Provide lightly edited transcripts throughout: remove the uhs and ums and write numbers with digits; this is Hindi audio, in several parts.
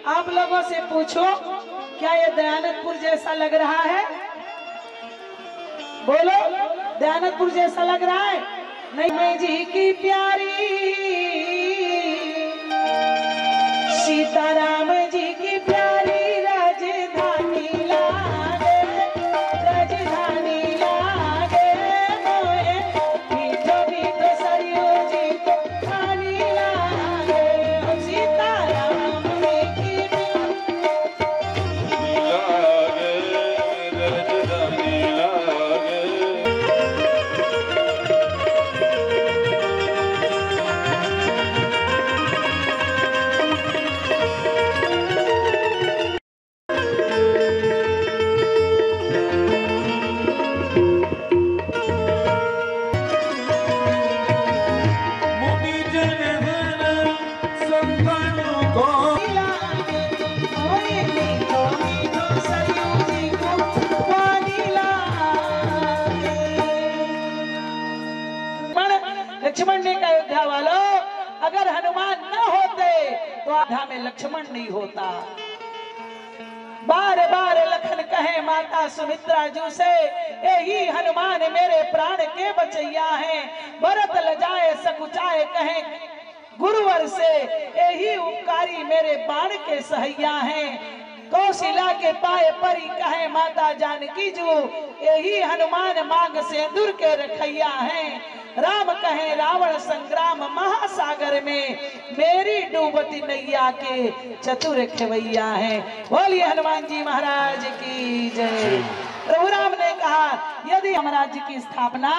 आप लोगों से पूछो, क्या ये दयानंदपुर जैसा लग रहा है? बोलो, दयानंदपुर जैसा लग रहा है? नहीं। मैं जी की प्यारी सीताराम जी की प्यारी राजधानी लागे, राजधानी लागे मोए मीठो मीठो सरयू जी को पानी लागे। सीताराम जी की लागे राजधानी लागे। लक्ष्मण ने कहा, अयोध्या वालों, अगर हनुमान न होते तो अयोध्या में लक्ष्मण नहीं होता। बार बार लखन कहे माता सुमित्रा जी से, यही हनुमान मेरे प्राण के बचैया हैं। भरत लजाए सकुचाए कहे गुरुवर से, यही उपकारी मेरे बाण के सहैया हैं। कौशिला के पाए परी कहे माता जानकी जो, यही हनुमान मांग से दूर के रखैया हैं। राम कहे रावण संग्राम महासागर में, मेरी डूबती नैया के चतुर खेवैया हैं। बोलिए हनुमान जी महाराज की जय। प्रभु राम ने कहा, यदि हम राज्य की स्थापना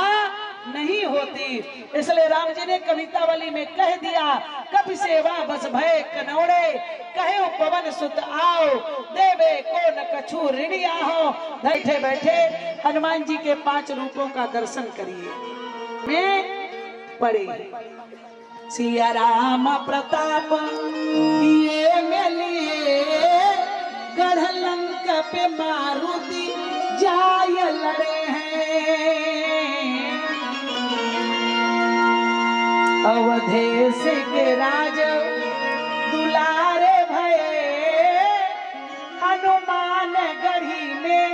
नहीं होती, इसलिए राम जी ने कवितावली में कह दिया, कपि सेवा बस भय कनौड़े, कहे पवन सुत आओ, देवे को न कछु ऋणिया हो। बैठे बैठे हनुमान जी के 5 रूपों का दर्शन करिए। में पढ़े, सिया राम प्रताप किए मिलिए, गढ़ लंक पे मारुति जाय लड़े हैं। अवधेश के राज दुलारे भये, हनुमान गढ़ी में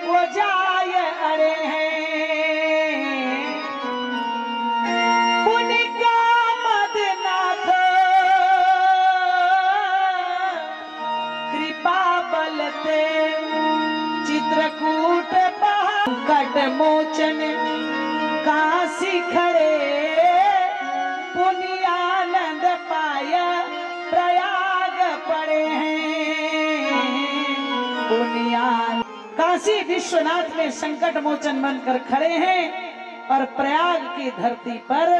वो जाय अड़े हैं। पुनिका मदनाथ कृपा बलते, चित्रकूट कट मोचन काशी खड़े, पुनियानंद पाया प्रयाग पड़े हैं। पुनियान काशी विश्वनाथ में संकट मोचन बनकर खड़े हैं और प्रयाग की धरती पर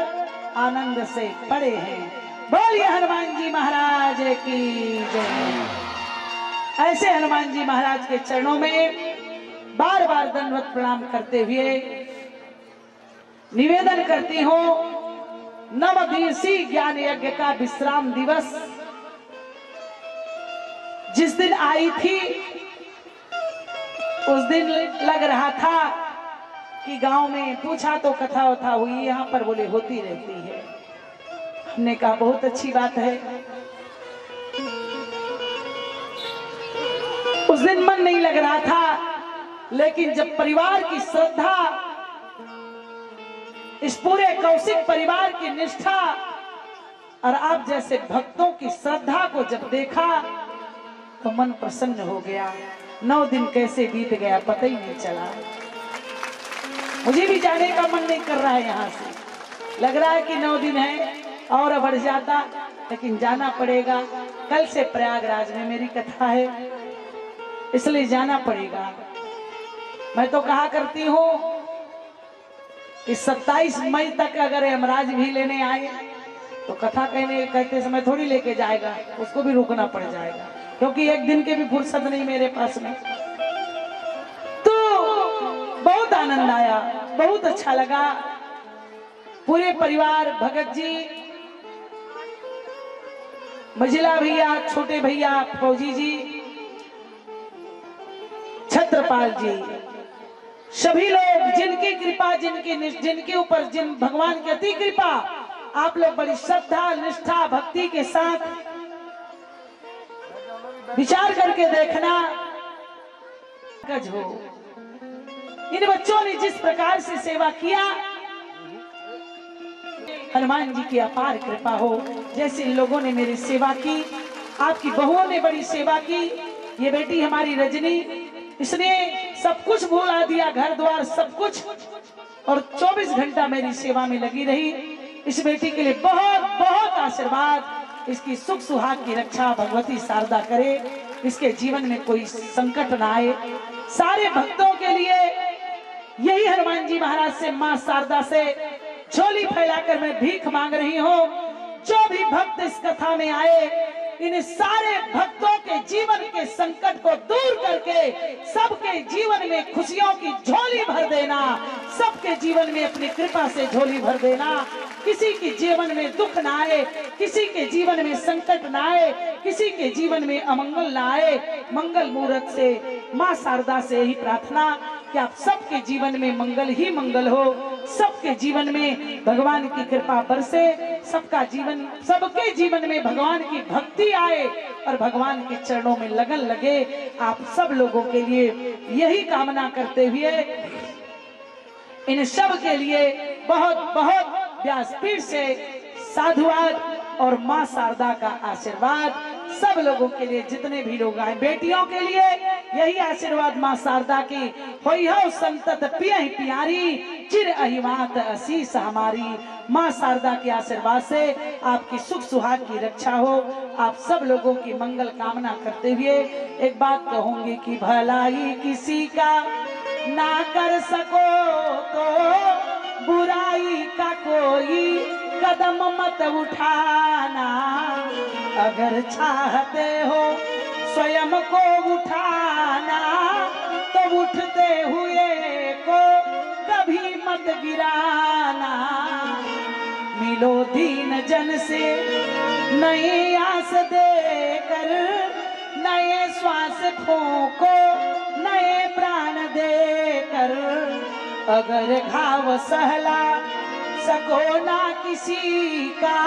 आनंद से पड़े हैं। बोलिए हनुमान जी महाराज की जय। ऐसे हनुमान जी महाराज के चरणों में बार बार दंडवत प्रणाम करते हुए निवेदन करती हूँ, नवदिवसीय ज्ञान यज्ञ का विश्राम दिवस जिस दिन आई थी, उस दिन लग रहा था कि गांव में पूछा तो कथा वथा हुई, यहाँ पर बोले होती रहती है। हमने कहा बहुत अच्छी बात है। उस दिन मन नहीं लग रहा था, लेकिन जब परिवार की श्रद्धा, इस पूरे कौशिक परिवार की निष्ठा और आप जैसे भक्तों की श्रद्धा को जब देखा तो मन प्रसन्न हो गया। 9 दिन कैसे बीत गया पता ही नहीं चला। मुझे भी जाने का मन नहीं कर रहा है, यहाँ से लग रहा है कि 9 दिन है और बढ़ जाता, लेकिन जाना पड़ेगा। कल से प्रयागराज में मेरी कथा है, इसलिए जाना पड़ेगा। मैं तो कहा करती हूँ कि 27 मई तक अगर यमराज भी लेने आए तो कथा कहते समय थोड़ी लेके जाएगा, उसको भी रुकना पड़ जाएगा, क्योंकि एक दिन के भी फुर्सत नहीं मेरे पास में। तो बहुत आनंद आया, बहुत अच्छा लगा। पूरे परिवार, भगत जी, मझिला भैया, छोटे भैया फौजी जी, छत्रपाल जी, सभी लोग जिनकी कृपा, जिनके ऊपर जिन भगवान की अति कृपा, आप लोग बड़ी श्रद्धा, निष्ठा, भक्ति के साथ विचार करके देखना हो। इन बच्चों ने जिस प्रकार से सेवा किया, हनुमान जी की अपार कृपा हो। जैसे इन लोगों ने मेरी सेवा की, आपकी बहुओं ने बड़ी सेवा की। ये बेटी हमारी रजनी, इसने सब कुछ भुला दिया, घर द्वार सब कुछ, और 24 घंटा मेरी सेवा में लगी रही। इस बेटी के लिए बहुत बहुत आशीर्वाद। इसकी सुख सुहाग की रक्षा भगवती शारदा करे, इसके जीवन में कोई संकट ना आए। सारे भक्तों के लिए यही हनुमान जी महाराज से, मां शारदा से झोली फैलाकर मैं भीख मांग रही हूँ। जो भी भक्त इस कथा में आए, इन सारे भक्तों के जीवन के संकट को दूर करके सबके जीवन में खुशियों की झोली भर देना, सबके जीवन में अपनी कृपा से झोली भर देना। किसी के जीवन में दुख ना आए, किसी के जीवन में संकट ना आए, किसी के जीवन में अमंगल ना आए। मंगल मुहूर्त से मां शारदा से यही प्रार्थना कि आप सबके जीवन में मंगल ही मंगल हो, सबके जीवन में भगवान की कृपा बरसे, सबका जीवन, सबके जीवन में भगवान की भक्ति आए और भगवान के चरणों में लगन लगे। आप सब लोगों के लिए यही कामना करते हुए इन सब के लिए बहुत बहुत व्यासपीठ से साधुवाद और मां शारदा का आशीर्वाद। सब लोगों के लिए, जितने भी लोग आए, बेटियों के लिए यही आशीर्वाद मां शारदा की। होई हो संतत पियहि प्यारी, चिर अहिवात असीस हमारी। मां शारदा के आशीर्वाद से आपकी सुख सुहाग की रक्षा हो। आप सब लोगों की मंगल कामना करते हुए एक बात कहूंगी कि भलाई किसी का ना कर सको तो बुराई का कोई कदम मत उठाना। अगर चाहते हो स्वयं को उठाना तो उठते हुए को कभी मत गिराना। मिलो दीन जन से नई आस देकर, नए श्वास फूंको नए प्राण देकर। अगर घाव सहला सको ना किसी का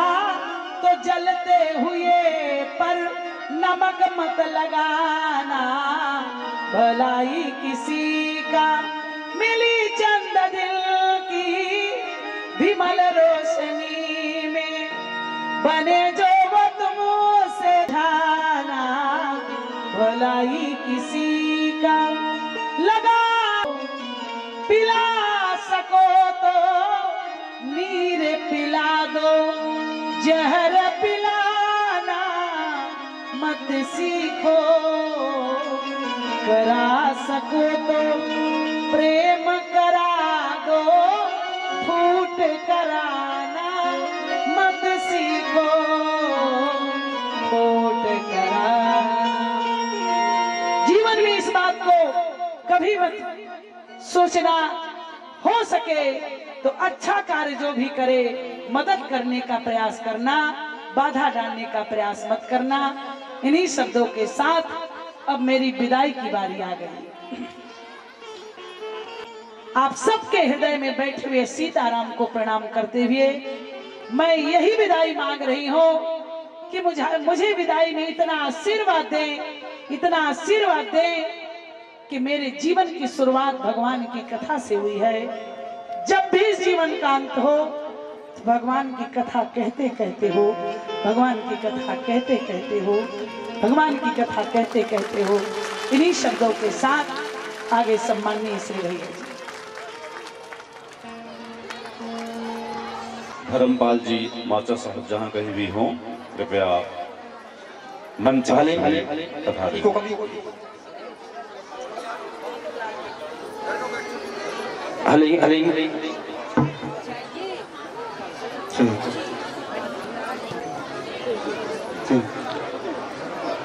तो जलते हुए पर नमक मत लगाना। भलाई किसी का मिली चंद दिल की विमल रोशनी में, बने जो वो तुमों से ढाना। भलाई किसी का लगा पिला सको तो नीर पिला दो, जहर पिलाना मत सीखो। करा सको तो प्रेम करा दो, फूट कराना मत सीखो। फूट कराना। जीवन में इस बात को कभी मत सोचना, हो सके तो अच्छा कार्य जो भी करे मदद करने का प्रयास करना, बाधा डालने का प्रयास मत करना। इन्हीं शब्दों के साथ अब मेरी विदाई की बारी आ गई। आप सबके हृदय में बैठे हुए सीताराम को प्रणाम करते हुए मैं यही विदाई मांग रही हूँ कि मुझे विदाई में इतना आशीर्वाद दें, इतना आशीर्वाद दें कि मेरे जीवन की शुरुआत भगवान की कथा से हुई है। जब भी जीवन का अंत हो तो भगवान की कथा कहते कहते हो, भगवान की कथा कहते कहते हो, भगवान की कथा कहते कहते हो। इन्हीं शब्दों के साथ आगे सम्माननीय श्री भैया जी। धर्मपाल जी माचा साहब जहाँ कहीं भी हों, कृपया मंच तथा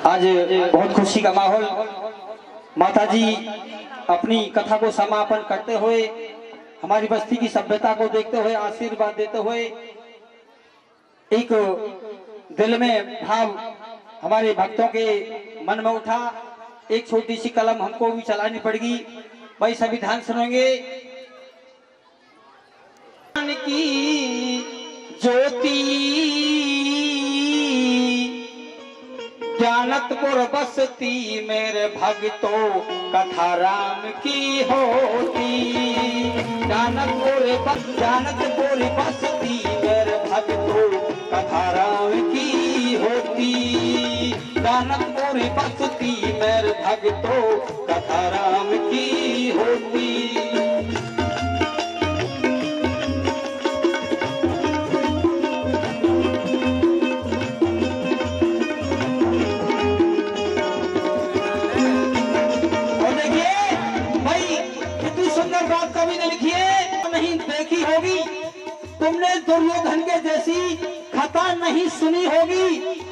आज बहुत खुशी का माहौल। माता जी अपनी कथा को समापन करते हुए, हमारी बस्ती की सभ्यता को देखते हुए, आशीर्वाद देते हुए, एक दिल में भाव हमारे भक्तों के मन में उठा। एक छोटी सी कलम हमको भी चलानी पड़ेगी। भाई सभी ध्यान सुनेंगे। की ज्योति ज्ञान जानतपुर बसती मेरे भक्तों कथा राम की होती। जानतपुर बसती मेरे भक्तों कथा राम की होती। जानतपुर बसती मेरे भक्तों कथा राम की होती। कवि ने लिखी है, नहीं देखी होगी तुमने, दुर्योधन के जैसी कथा नहीं सुनी होगी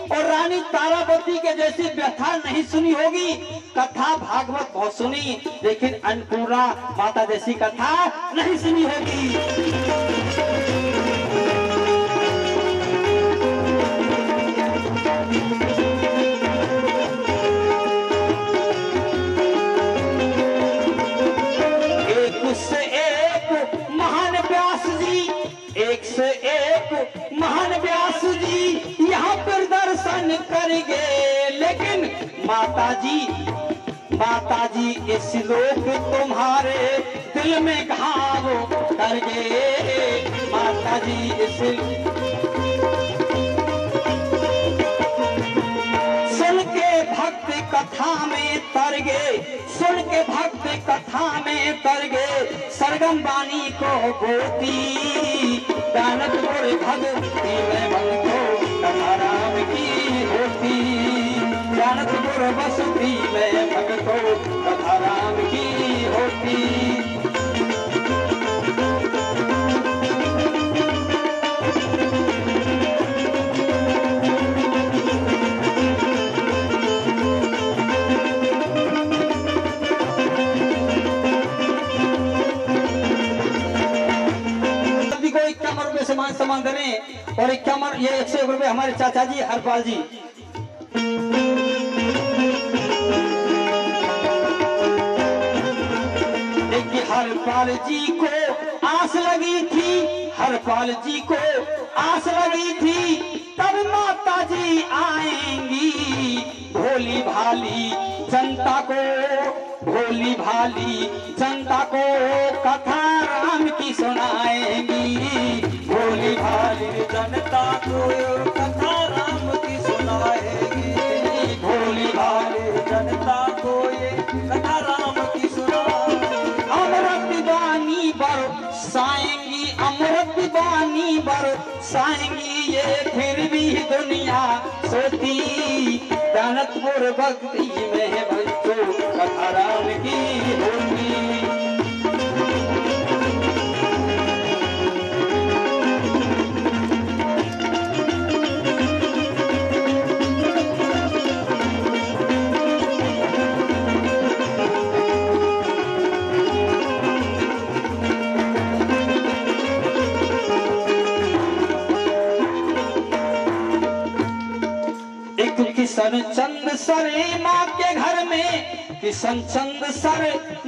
और रानी तारावती के जैसी व्यथा नहीं सुनी होगी। कथा भागवत बहुत सुनी, लेकिन अन्नपूर्णा माता जैसी कथा नहीं सुनी होगी। एक से एक महान व्यास जी यहाँ पर दर्शन करेंगे, लेकिन माता जी इस लोक तुम्हारे दिल में घाव करगे। माता जी इस सुन के भक्त कथा में तरगे, सुन के भक्त कथा में तरगे, सरगम वाणी को गोती। जानतपुर भक्ति में भक्तों कथा राम की होती। जानतपुर बसती में भक्तों कथा राम की होती। सामान देने और 51 ये 101 रुपए हमारे चाचा जी हरपाल जी। हरपाल जी को आस लगी थी, हरपाल जी को आस लगी थी, तब माता जी आएंगी। भोली भाली जनता को, भोली भाली जनता को कथा राम की सुनाएंगी। भोली भाली जनता को कथा राम की सुनाएगी। भोली भाली जनता को ये कथा राम की सुनाएगी। अमृत वाणी बरसाएंगी, अमृत वाणी बरसाएंगी, ये फिर भी दुनिया सोती। जानतपुर भक्ति में बच्चों कथा राम की होती। किशन चंद सर माँ के घर में, किशन चंद सर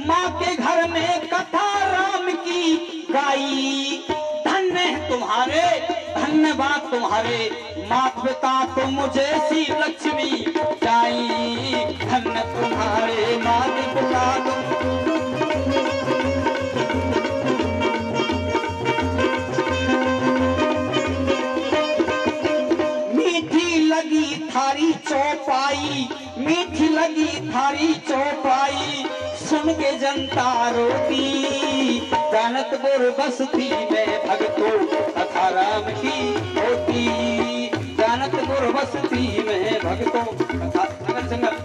माँ के घर में कथा राम की गाई। धन्य तुम्हारे, धन्यवाद तुम्हारे माता पिता, तुम मुझे सी लक्ष्मी जाई। धन्य तुम्हारे माता पिता थारी चौपाई, मीठी लगी थारी चौपाई, सुन के जनता रोती। जानतपुर बसती में भक्तों कथा राम की होती। जानतपुर बसती में भक्तों कथा संगत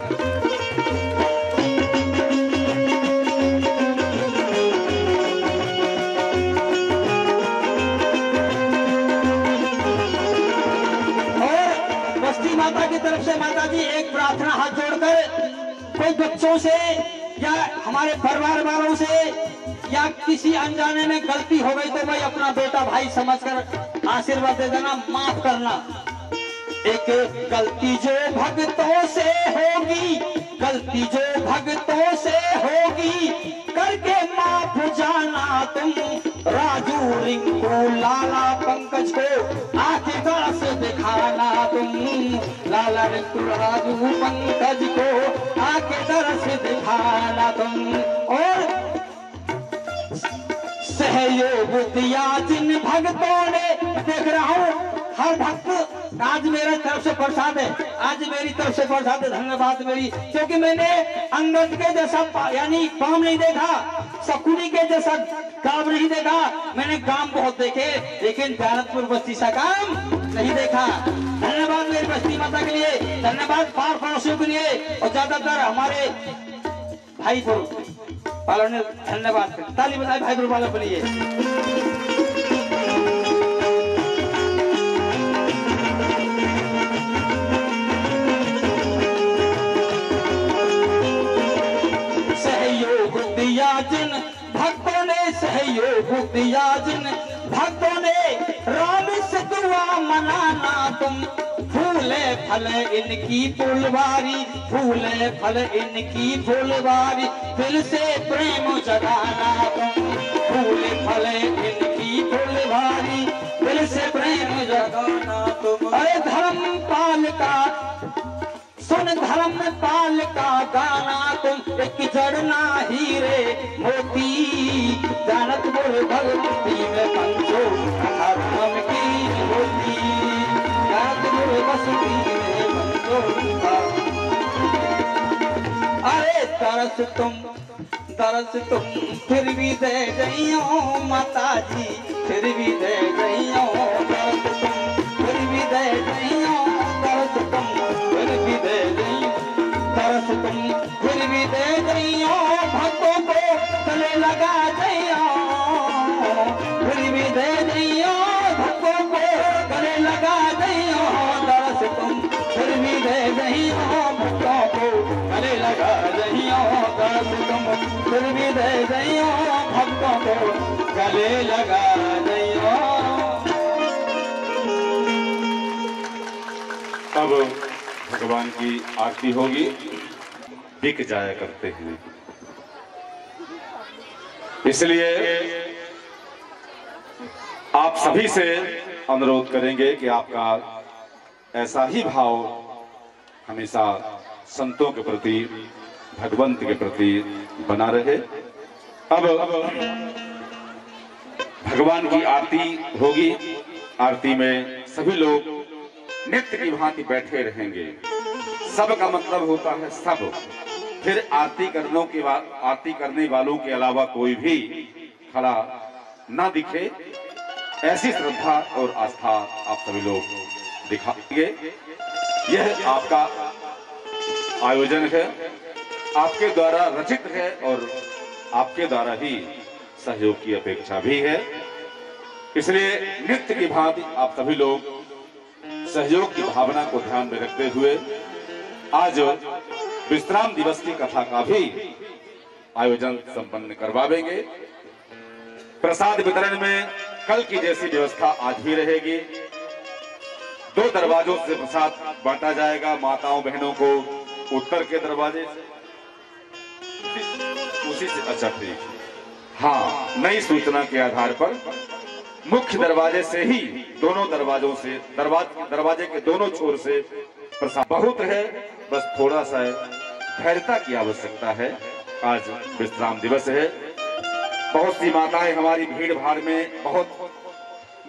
माता की तरफ से माता जी एक प्रार्थना हाथ जोड़कर, कोई बच्चों से या हमारे परिवार वालों से या किसी अनजाने में गलती हो गई तो भाई अपना बेटा भाई समझकर आशीर्वाद दे देना, माफ करना। एक गलती जो भक्तों से होगी, गलती जो भक्तों से होगी, करके माफ जाना तुम। राजू रिंकू लाला पंकज को आके तरस दिखाना तुम। लाला रिंकू राजू पंकज को आके तरस दिखाना तुम। और सहयोग दिया जिन भक्तों ने, देख रहा हूँ हर भक्त, आज मेरे तरफ से प्रसाद है, आज मेरी तरफ से प्रसाद है, धन्यवाद मेरी, क्योंकि मैंने अंगद के जैसा यानी काम नहीं देखा, शकुनी के जैसा काम नहीं देखा। मैंने काम बहुत देखे, लेकिन जानतपुर बस्ती सा काम नहीं देखा। धन्यवाद मेरी बस्ती माता के लिए, धन्यवाद पार पड़ोसियों के लिए, और ज्यादातर हमारे भाई वालों ने धन्यवाद। ताली बजाए भाई वालों के लिए। जिन भक्तों ने सहयोग दिया, जिन भक्तों ने राम से दुआ मनाना तुम। फूले फले इनकी फुलवारी, फूले फले इनकी फुलवारी, दिल से प्रेम जगाना तुम। फूले फले इनकी फुलवारी, दिल से प्रेम जगाना तुम। अरे धर्मपाल का सुन, धर्मपाल का गाना तुम। एक जड़ना हीरे मोती, जानतपुर भक्ति में पंचो राम की ज्योति। जानतपुर बस्ती में पंचो। अरे तरस तुम फिर भी दे गईयो माता जी, फिर भी दे गईयो। तरस तुम फिर भी दे गईयो, तरस तुम फिर भी दे गई, तरस तुम फिर भी दे गईयो। भक्तों को गले लगा गईयो, फिर भी दे गईयो। भक्तों को गले लगा गईयो, तरस तुम फिर भी दे गईयो। भक्तों को गले लगा गईयो, तरस तुम फिर भी दे गईयो। भक्तों को गले लगा गईयो। अब भगवान की आरती होगी। बिक जाया करते हैं, इसलिए आप सभी से अनुरोध करेंगे कि आपका ऐसा ही भाव हमेशा संतों के प्रति, भगवंत के प्रति बना रहे। अब भगवान की आरती होगी। आरती में सभी लोग नित्य की भांति बैठे रहेंगे। सब का मतलब होता है सब। फिर आरती करने वालों के अलावा कोई भी खड़ा ना दिखे, ऐसी श्रद्धा और आस्था आप सभी लोग दिखाएंगे। यह आपका आयोजन है, आपके द्वारा रचित है और आपके द्वारा ही सहयोग की अपेक्षा भी है। इसलिए नित्य की भांति आप सभी लोग सहयोग की भावना को ध्यान में रखते हुए आज विश्राम दिवस की कथा का भी आयोजन संपन्न करवाएंगे। प्रसाद वितरण में कल की जैसी व्यवस्था आज भी रहेगी। 2 दरवाजों से प्रसाद बांटा जाएगा। माताओं बहनों को उत्तर के दरवाजे से, उसी से अच्छा ठीक। हाँ, नई सूचना के आधार पर मुख्य दरवाजे से ही दोनों दरवाजों से, दरवाजे के दोनों छोर से प्रसाद बहुत है। बस थोड़ा सा धैर्यता की आवश्यकता है। आज विश्राम दिवस है। बहुत सी माताएं हमारी भीड़ भाड़ में बहुत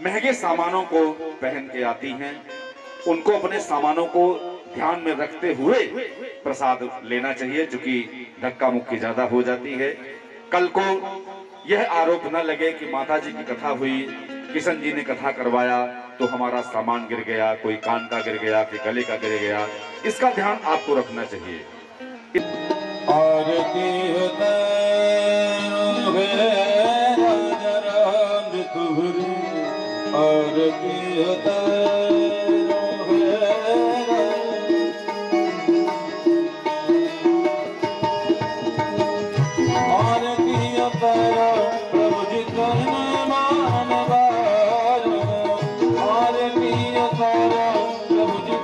महंगे सामानों को पहन के आती हैं। उनको अपने सामानों को ध्यान में रखते हुए प्रसाद लेना चाहिए, क्योंकि धक्का मुक्की ज्यादा हो जाती है। कल को यह आरोप न लगे कि माता जी की कथा हुई, किशन जी ने कथा करवाया तो हमारा सामान गिर गया, कोई कान का गिर गया, फिर गले का गिर गया। इसका ध्यान आपको रखना चाहिए। प्रभु जी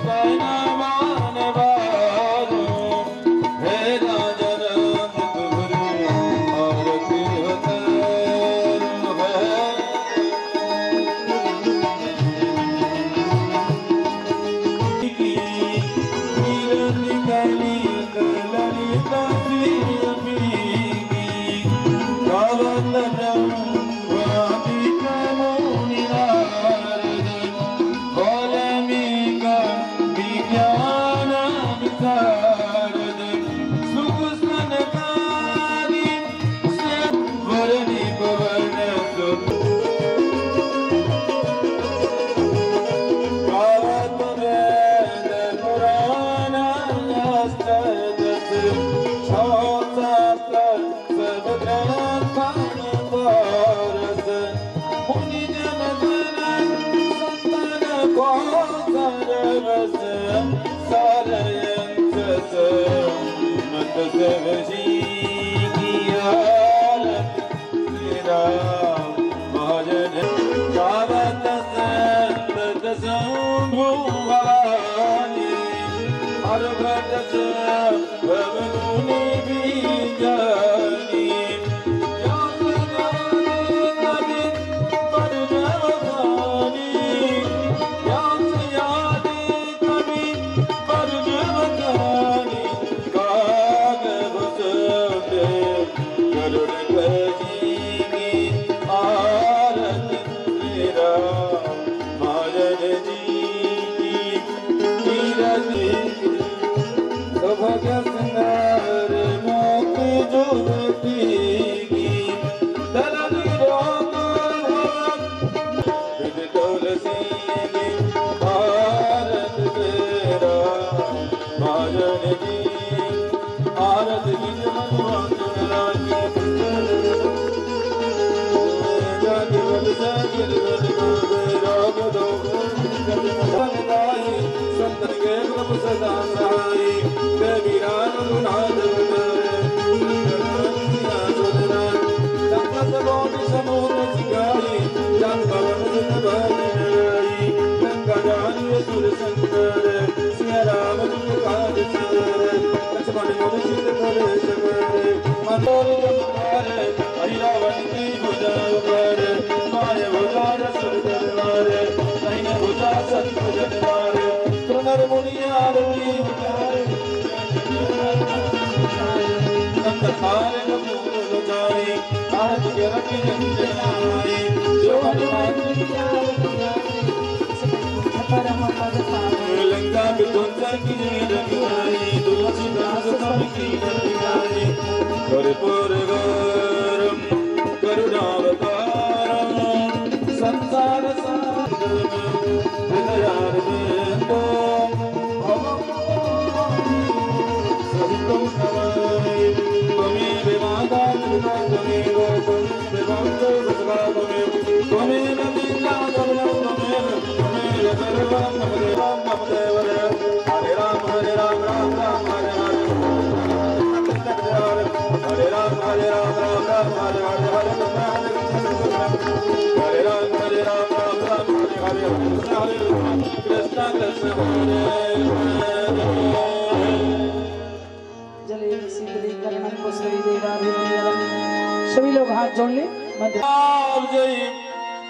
सभी लोग हाथ जोड़ ले।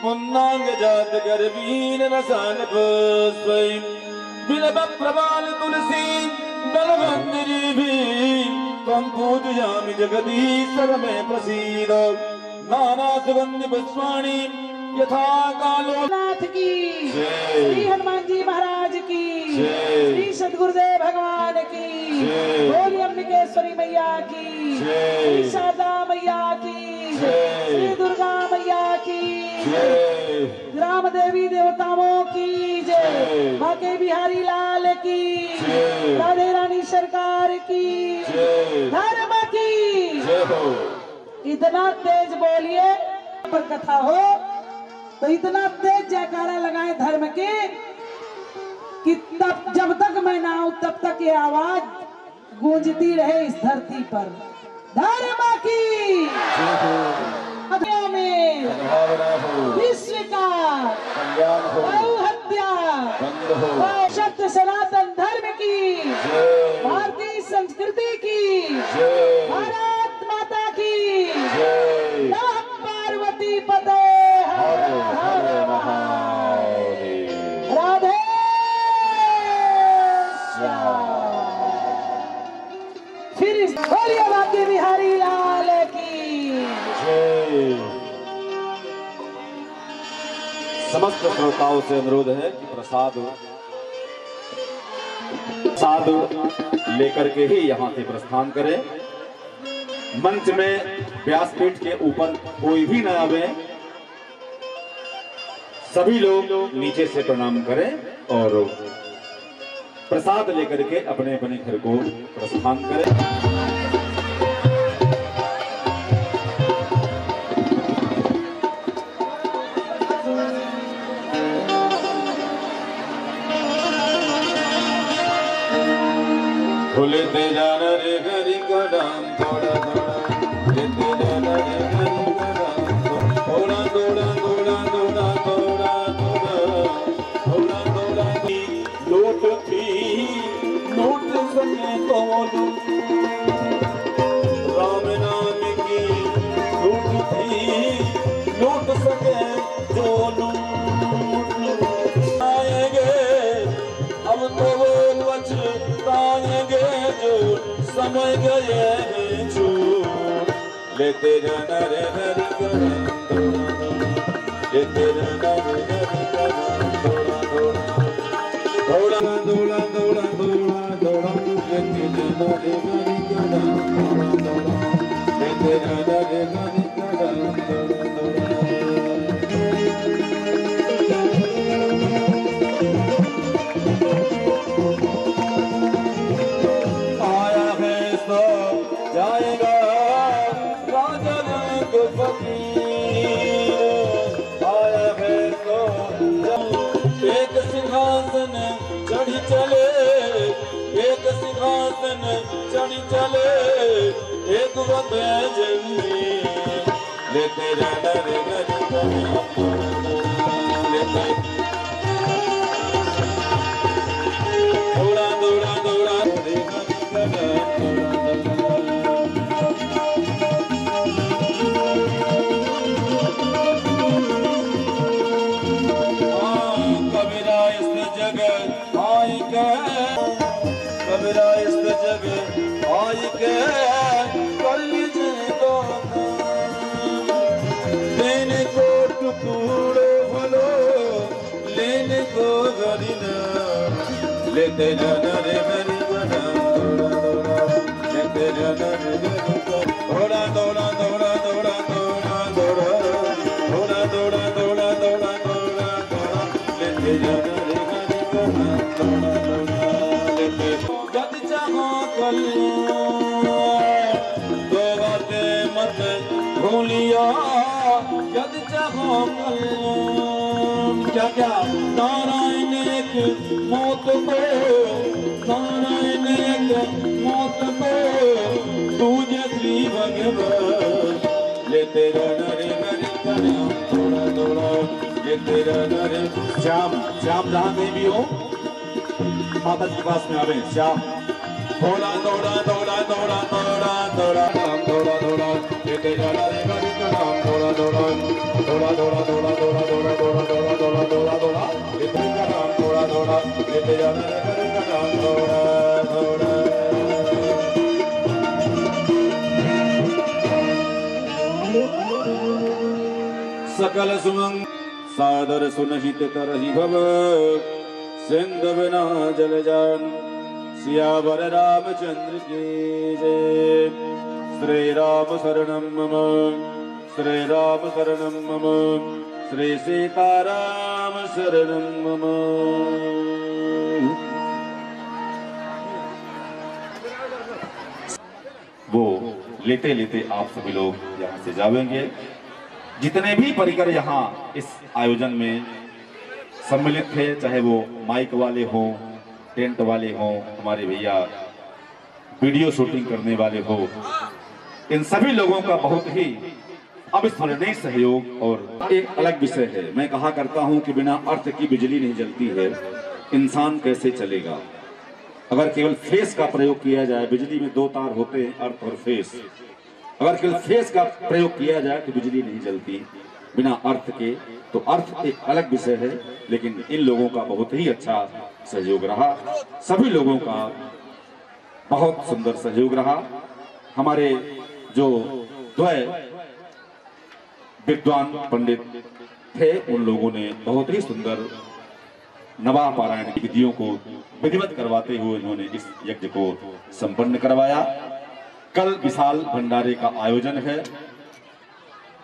मुन्नांग जात गर्वीन रसान पुष्पै बिलब प्रबाल तुलसी दलवंदरी भी त्वं पूजयामि जगदीश्वर मे प्रसीद नाना सुगंधि पुष्पाणि यथा कालो नाथ की श्री हनुमान जी महाराज की श्री सद्गुरुदेव भगवान की बोली अंबिकेश्वरी मैया की श्री शारदा मैया की श्री दुर्गा मैया की ग्राम देवी देवताओं की जय। बाके बिहारी लाल की राधे रानी सरकार की धर्म की। इतना तेज बोलिए पर कथा हो तो इतना तेज जयकारा लगाए धर्म के कि तब जब तक मैं ना आऊं तब तक ये आवाज गूंजती रहे इस धरती पर। धर्म की में विश्व का हत्या सत्य सनातन धर्म की भारतीय संस्कृति की भारत माता की नमः पार्वती पते राधे फिर बोलिए बाके बिहारी लाल की। समस्त श्रोताओं से अनुरोध है कि प्रसाद लेकर के ही यहाँ से प्रस्थान करें। मंच में व्यासपीठ के ऊपर कोई भी न आवे, सभी लोग नीचे से प्रणाम करें और प्रसाद लेकर के अपने अपने घर को प्रस्थान करें। खुलते जान रे हरि कड़ा लेते जाना रे हरि करण लेते जाना रे हरि करण थोड़ा थोड़ा थोड़ा थोड़ा थोड़ा लेते जाना रे हरि करण लेते जाना रे हरि आया है सो जाएगा आया है तो एक सिंहासन चढ़ी चले एक सिंहासन चढ़ी चले एक वक्त जंगी लेते जाना रे लेते थोड़ा थोड़ा थोड़ा कबीरा इस जग आई के लेने को टुकड़ो भलो लेने को गरीना लेते जाना रे मेरी बना लेते जाना रे थोड़ा थोड़ा थोड़ा थोड़ा थोड़ा थोड़ा थोड़ा थोड़ा थोड़ा थोड़ा थोड़ा थोड़ा लेते जाना रे मेरी बना थोड़ा थोड़ा लेते जब चाहो कल दो बातें मत भूलिया जब चाहो कल क्या क्या नारायण एक मौत को नारायण एक मौत को तुझे श्री भगवान लेते रहना रे मेरी कन्या थोड़ा थोड़ा लेते रहना रे श्याम श्याम जहाँ कहीं भी हो माता के पास में आवे श्याम थोड़ा थोड़ा थोड़ा थोड़ा थोड़ा थोड़ा थोड़ा थोड़ा लेते जाना रे मेरी कन्या थोड़ा थोड़ा थोड़ा थोड़ा थोड़ा थोड़ा थोड़ा थोड़ा थोड़ा थोड़ा थोड़ा थोड़ा लेते जाना थोड़ा थोड़ा लेते जाना रे मेरी कन्या थोड़ा थोड़ा सकल सुमंग सादर सुनहित तरहि भव सिंधु बिना जल जान सियावर रामचंद्र की जय श्री राम शरणम मम श्री राम शरणम मम श्री सीताराम शरणम मम। वो लेते लेते आप सभी लोग यहाँ से जाएंगे। जितने भी परिकर यहाँ इस आयोजन में सम्मिलित थे, चाहे वो माइक वाले हों, टेंट वाले हों, हमारे भैया वीडियो शूटिंग करने वाले हो, इन सभी लोगों का बहुत ही अविस्मरणीय सहयोग। और एक अलग विषय है, मैं कहा करता हूं कि बिना अर्थ की बिजली नहीं जलती है, इंसान कैसे चलेगा। अगर केवल फेस का प्रयोग किया जाए, बिजली में दो तार होते हैं, अर्थ और फेस, अगर केवल फेस का प्रयोग किया जाए तो बिजली नहीं जलती बिना अर्थ के। तो अर्थ एक अलग विषय है, लेकिन इन लोगों का बहुत ही अच्छा सहयोग रहा, सभी लोगों का बहुत सुंदर सहयोग रहा। हमारे जो द्वय विद्वान पंडित थे, उन लोगों ने बहुत ही सुंदर नवाह पारायण की विधियों को विधिवत करवाते हुए इन्होंने इस यज्ञ को संपन्न करवाया। कल विशाल भंडारे का आयोजन है,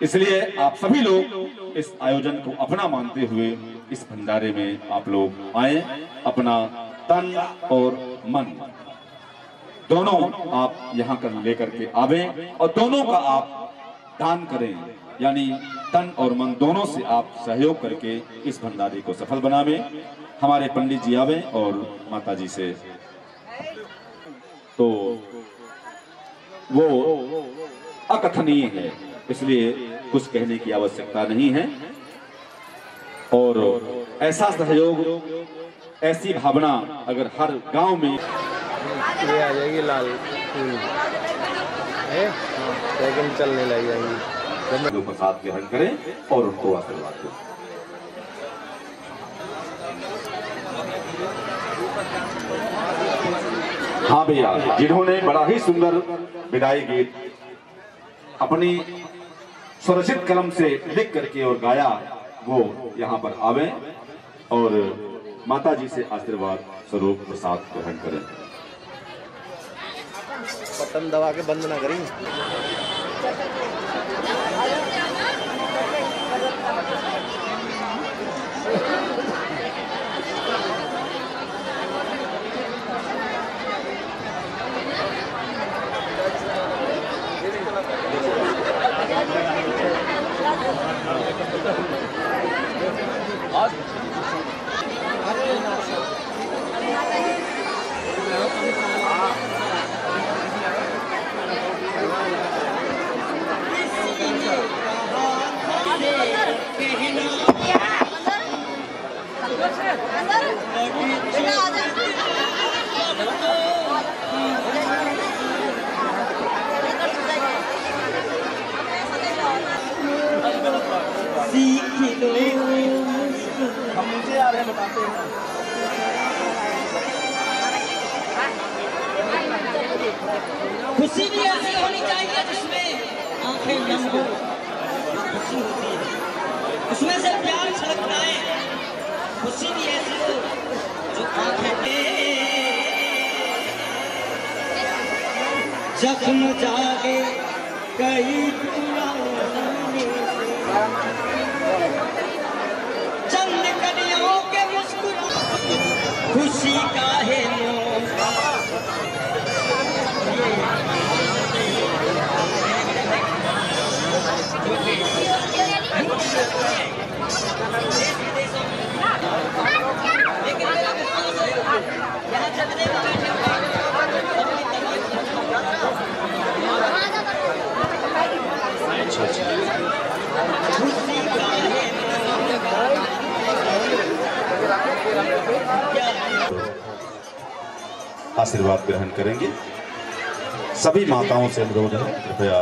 इसलिए आप सभी लोग इस आयोजन को अपना मानते हुए इस भंडारे में आप लोग आए, अपना तन और मन दोनों आप यहाँ कर लेकर के आवे और दोनों का आप दान करें, यानी तन और मन दोनों से आप सहयोग करके इस भंडारे को सफल बनावे। हमारे पंडित जी आवे और माता जी से, तो वो अकथनीय है, इसलिए कुछ कहने की आवश्यकता नहीं है। और ऐसा सहयोग, ऐसी भावना अगर हर गांव में ये आ जाएगी लाल है, लेकिन चलने लग जाएंगी। लोग प्रसाद ग्रहण करें और उनको आशीर्वाद दें। हाँ भैया, जिन्होंने बड़ा ही सुंदर विदाई गीत अपनी स्वरचित कलम से लिख करके और गाया, वो यहाँ पर आवे और माता जी से आशीर्वाद स्वरूप प्रसाद ग्रहण करें। बटन दबा के बंद ना करी। मुझे आ रहे हैं, बताते हैं। खुशी भी ऐसी होनी चाहिए जिसमें आंखें नम हो, खुशी होती है, उसमें से प्यार छलकता है। खुशी भी ऐसी हो जो आंखें जख्म जागे कई पुराने चंद कलियों के मुस्कुरा खुशी का है आशीर्वाद ग्रहण करेंगे। सभी माताओं से अनुरोध है, कृपया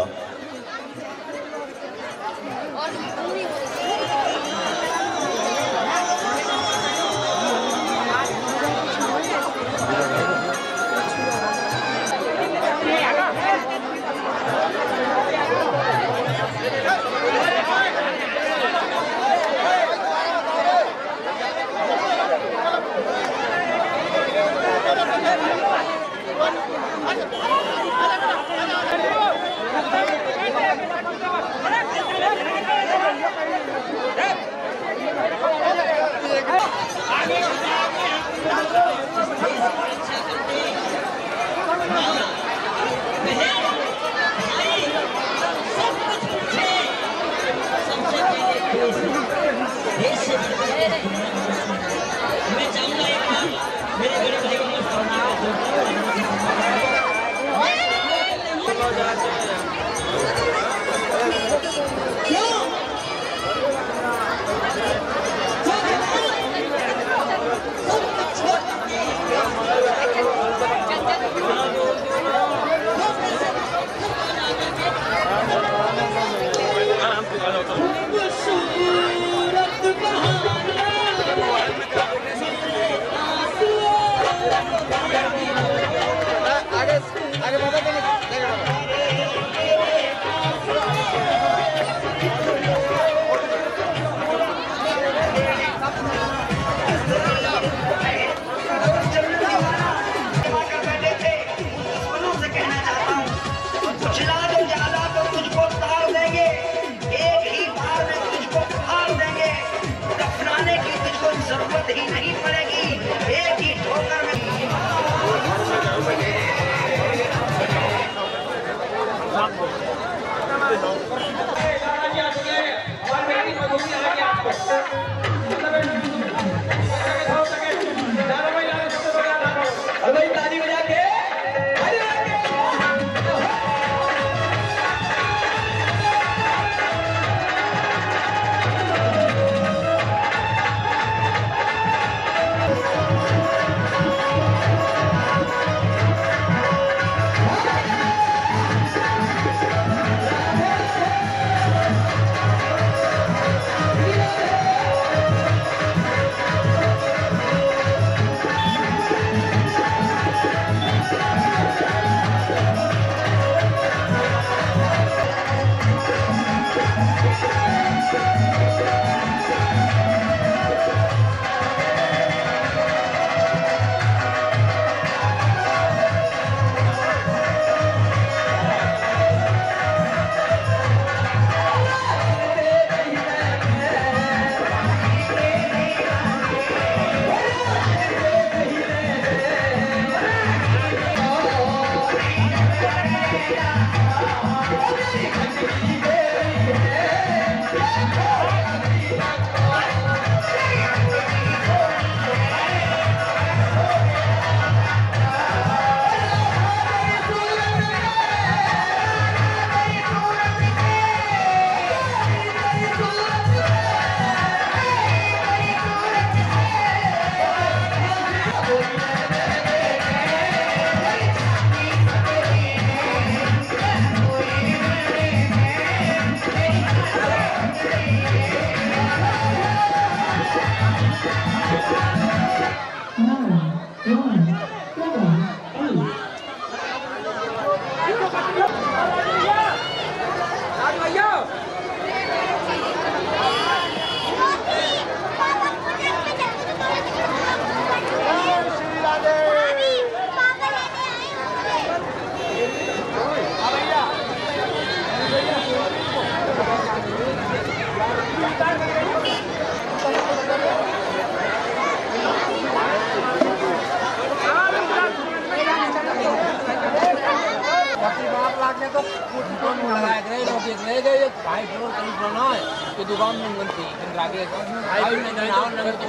काटने को लगाए गए लोग ले गए भाई फ्लोर कहीं पुराना है कि दुकान में बनती है आगे भाई में नाव नंग तो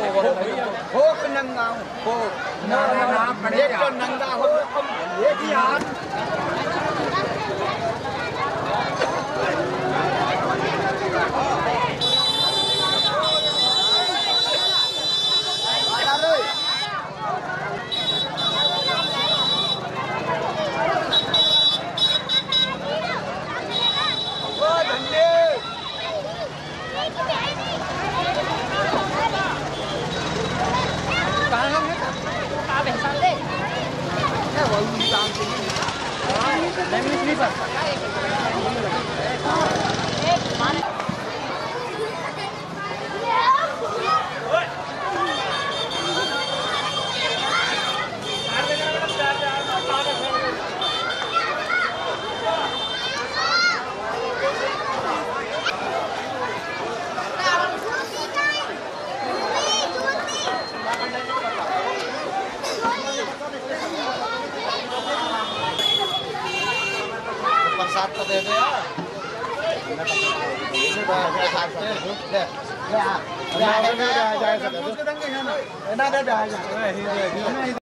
हो नंगा हो ना पड़े तो नंगा हो ये भी यार प्रसाद तो दे दे यार